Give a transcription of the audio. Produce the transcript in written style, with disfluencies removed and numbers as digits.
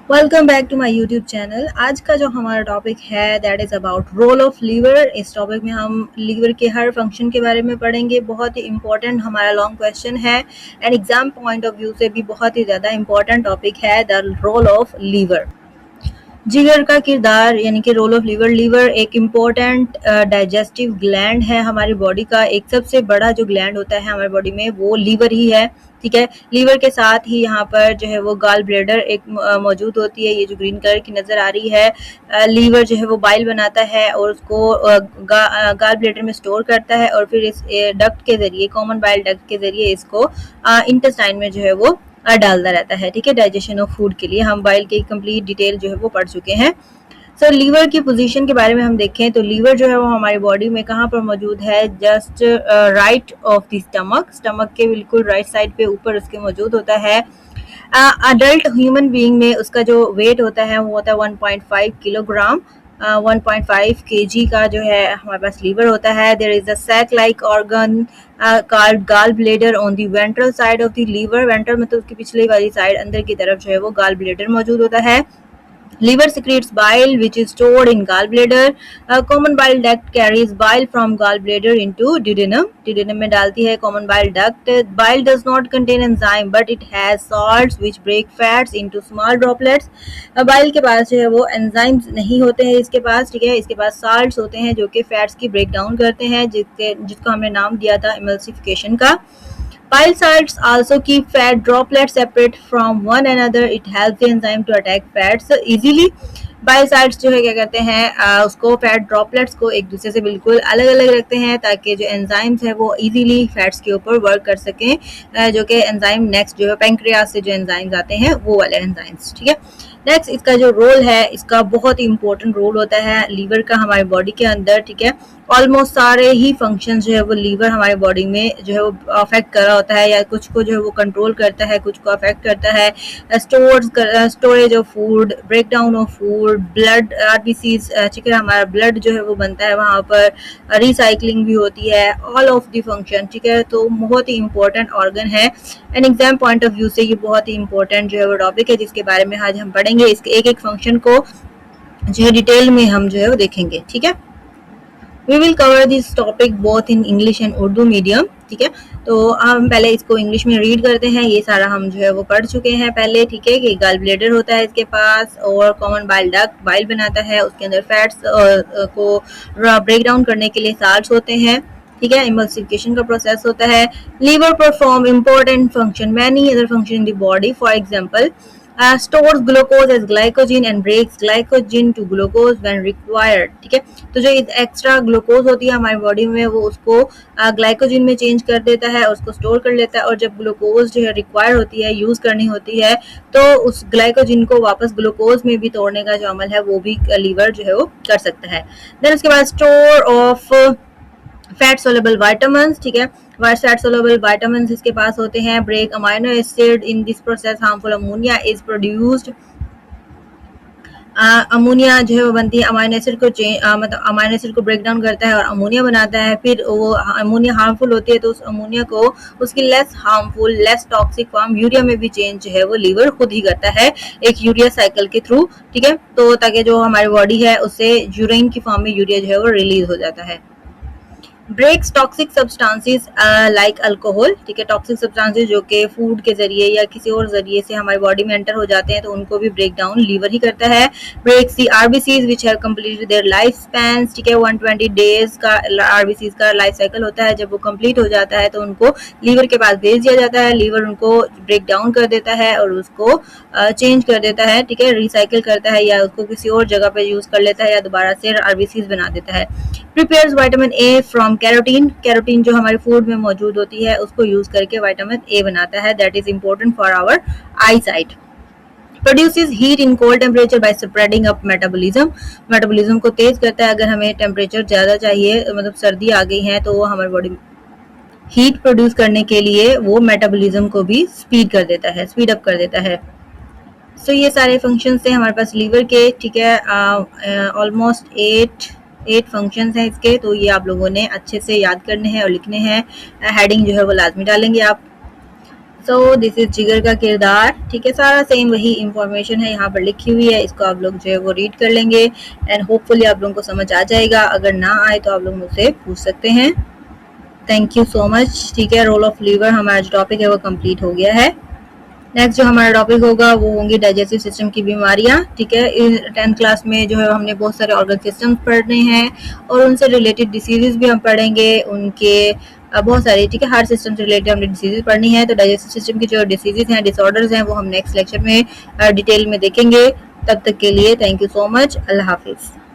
Welcome back to my YouTube channel. आज का जो हमारा टॉपिक है that is about role of liver. इस टॉपिक में हम लीवर के हर फंक्शन के बारे में पढ़ेंगे। बहुत ही इंपॉर्टेंट हमारा लॉन्ग क्वेश्चन है and exam point of view से भी बहुत ही ज़्यादा इंपॉर्टेंट टॉपिक है द रोल ऑफ लीवर। जिगर का किरदार यानी कि रोल ऑफ लीवर। लीवर एक इम्पोर्टेंट डाइजेस्टिव ग्लैंड है हमारी बॉडी का। एक सबसे बड़ा जो ग्लैंड होता है हमारी बॉडी में वो लीवर ही है। ठीक है, लीवर के साथ ही यहाँ पर जो है वो गाल ब्लेडर एक मौजूद होती है। ये जो ग्रीन कलर की नज़र आ रही है, लीवर जो है वो बाइल बनाता है और उसको गाल ब्लेडर में स्टोर करता है और फिर इस डक्ट के जरिए, कॉमन बाइल डक्ट के जरिए इसको इंटेस्टाइन में जो है वो डालता रहता है। ठीक है, डाइजेशन ऑफ फूड के लिए हम बाइल की कंप्लीट डिटेल जो है वो पढ़ चुके हैं। सर लीवर की पोजीशन के बारे में हम देखें तो लीवर जो है वो हमारी बॉडी में कहाँ पर मौजूद है, just right of the stomach के बिल्कुल राइट साइड पे ऊपर उसके मौजूद होता है। अडल्ट ह्यूमन बीइंग में उसका जो वेट होता है वो होता है 1.5 किलोग्राम। 1.5 kg का जो है हमारे पास लीवर होता है। There is a sac like organ called gall bladder on the ventral side of the liver. Ventral मतलब उसकी पिछली वाली साइड अंदर की तरफ जो है वो गाल ब्लेडर मौजूद होता है। Liver secretes bile which is stored in gallbladder. Common bile duct carries bile from gallbladder into duodenum. Duodenum में डालती है common bile duct. Bile does not contain enzyme but it has salts which break fats into small droplets. bile के पास जो है वो enzymes नहीं होते हैं इसके पास। ठीक है, इसके पास salts होते हैं जो कि fats की break down करते हैं, जिसको हमने नाम दिया था emulsification का। Bile salts also keep fat droplets separate from one another. It helps the enzyme to attack fats easily. Bile salts जो है क्या करते हैं, उसको फैट ड्रॉपलेट्स को एक दूसरे से बिल्कुल अलग अलग रखते हैं ताकि जो एंजाइम्स है वो इजीली फैट्स के ऊपर वर्क कर सकें, जो कि एंजाइम नेक्स्ट जो है पैंक्रियास से जो एंजाइम्स आते हैं वो वाले एंजाइम्स। ठीक है, नेक्स्ट इसका जो रोल है, इसका बहुत ही इंपॉर्टेंट रोल होता है लीवर का हमारी बॉडी के अंदर। ठीक है, ऑलमोस्ट सारे ही फंक्शन जो है वो लीवर हमारे बॉडी में जो है वो अफेक्ट कर रहा होता है, या कुछ को जो है वो कंट्रोल करता है, कुछ को अफेक्ट करता है। Storage of food, break down of food, blood RBCs, ठीक है, हमारा ब्लड जो है वो बनता है वहाँ पर, रिसाइकलिंग भी होती है, ऑल ऑफ द फंक्शन। ठीक है, तो बहुत ही इंपॉर्टेंट ऑर्गन है and exam point of view से ये बहुत ही इंपॉर्टेंट जो है वो टॉपिक है जिसके बारे में आज हम पढ़ेंगे। इसके एक एक फंक्शन को जो है डिटेल में हम जो है वो देखेंगे। ठीक है, we will cover this topic both in English and Urdu medium. ठीक है, तो हम पहले इसको इंग्लिश में रीड करते हैं। ये सारा हम जो है वो पढ़ चुके हैं पहले। ठीक है, कि गाल ब्लेडर होता है इसके पास और कॉमन बाइल डक्ट बाइल बनाता है, उसके अंदर फैट्स को ब्रेक डाउन करने के लिए साल्ट्स होते हैं। ठीक है, इमल्सिफिकेशन का प्रोसेस होता है। Liver perform important function many other function in the body, for example stores glucose as glycogen and breaks glycogen to glucose when required। ठीक है, तो जो एक्स्ट्रा ग्लूकोज होती है हमारी बॉडी में वो उसको ग्लाइकोजिन में चेंज कर देता है और उसको स्टोर कर लेता है, और जब ग्लूकोज जो है रिक्वायर होती है, यूज करनी होती है, तो उस ग्लाइकोजिन को वापस ग्लूकोज में भी तोड़ने का जो अमल है वो भी लीवर जो है वो कर सकता है। देन उसके बाद store of fat soluble vitamins. ठीक है, फैट सोलेबल वाइटामिन्स इसके पास होते हैं। Break amino acid in this process harmful ammonia is produced. Ammonia जो है वो बनती है, अमाइनो एसिड को मतलब अमाइनो एसिड को ब्रेक डाउन करता है और अमोनिया बनाता है। फिर वो अमोनिया हार्मफुल होती है तो उस अमोनिया को उसकी less harmful, less toxic form urea में भी चेंज जो है वो लीवर खुद ही करता है एक यूरिया साइकिल के थ्रू। ठीक है, तो ताकि जो हमारी बॉडी है उससे यूरिन की फॉर्म में यूरिया जो है वो रिलीज हो जाता है। Breaks toxic substances like alcohol. ठीक है, टॉक्सिक सब्सटेंसेस जो कि फूड के जरिए या किसी और जरिए से हमारी बॉडी में एंटर हो जाते हैं तो उनको भी ब्रेक डाउन लीवर ही करता है। Breaks the RBCs which have completed their life spans. ठीक है, 120 डेज का आरबीसीज का लाइफ साइकिल होता है। जब वो कंप्लीट हो जाता है तो उनको लीवर के पास भेज दिया जाता है। लीवर उनको ब्रेक डाउन कर देता है और उसको चेंज कर देता है। ठीक है, रिसाइकिल करता है या उसको किसी और जगह पे यूज कर लेता है या दोबारा से आरबीसीज बना देता है। Prepares vitamin A from carotene. Carotene जो हमारे फूड में मौजूद होती है उसको यूज करके विटामिन ए बनाता है, that is important for our eyesight. Produces heat in cold temperature by spreading up metabolism. Metabolism को तेज करता है। अगर हमें टेम्परेचर ज्यादा चाहिए, मतलब सर्दी आ गई है, तो वो हमारी बॉडी हीट प्रोड्यूस करने के लिए वो मेटाबॉलिज्म को भी स्पीड कर देता है, स्पीड अप कर देता है। सो ये सारे फंक्शंस थे हमारे पास लीवर के। ठीक है, ऑलमोस्ट 8 फंक्शंस हैं इसके, तो ये आप लोगों ने अच्छे से याद करने हैं और लिखने हैं। हेडिंग जो है वो लाजमी डालेंगे आप। सो दिस इज जिगर का किरदार, ठीक है। सारा सेम वही इंफॉर्मेशन है यहाँ पर लिखी हुई है, इसको आप लोग जो है वो रीड कर लेंगे एंड होपफुली आप लोगों को समझ आ जाएगा। अगर ना आए तो आप लोग मुझसे पूछ सकते हैं। थैंक यू सो मच, ठीक है। रोल ऑफ लीवर हमारा जो टॉपिक है वो कंप्लीट हो गया है। नेक्स्ट जो हमारा टॉपिक होगा वो होंगी डाइजेस्टिव सिस्टम की बीमारियां, ठीक है। 10th क्लास में जो है हमने बहुत सारे ऑर्गन सिस्टम्स पढ़ने हैं और उनसे रिलेटेड डिसीजेस भी हम पढ़ेंगे, उनके बहुत सारे, ठीक है। हार्ट सिस्टम से रिलेटेड हमने डिसीजेस पढ़नी है। तो डाइजेस्टिव सिस्टम की जो डिसीजेस हैं, डिसऑर्डर्स हैं, वो हम नेक्स्ट लेक्चर में डिटेल में देखेंगे। तब तक के लिए थैंक यू सो मच, अल्लाह हाफिज़।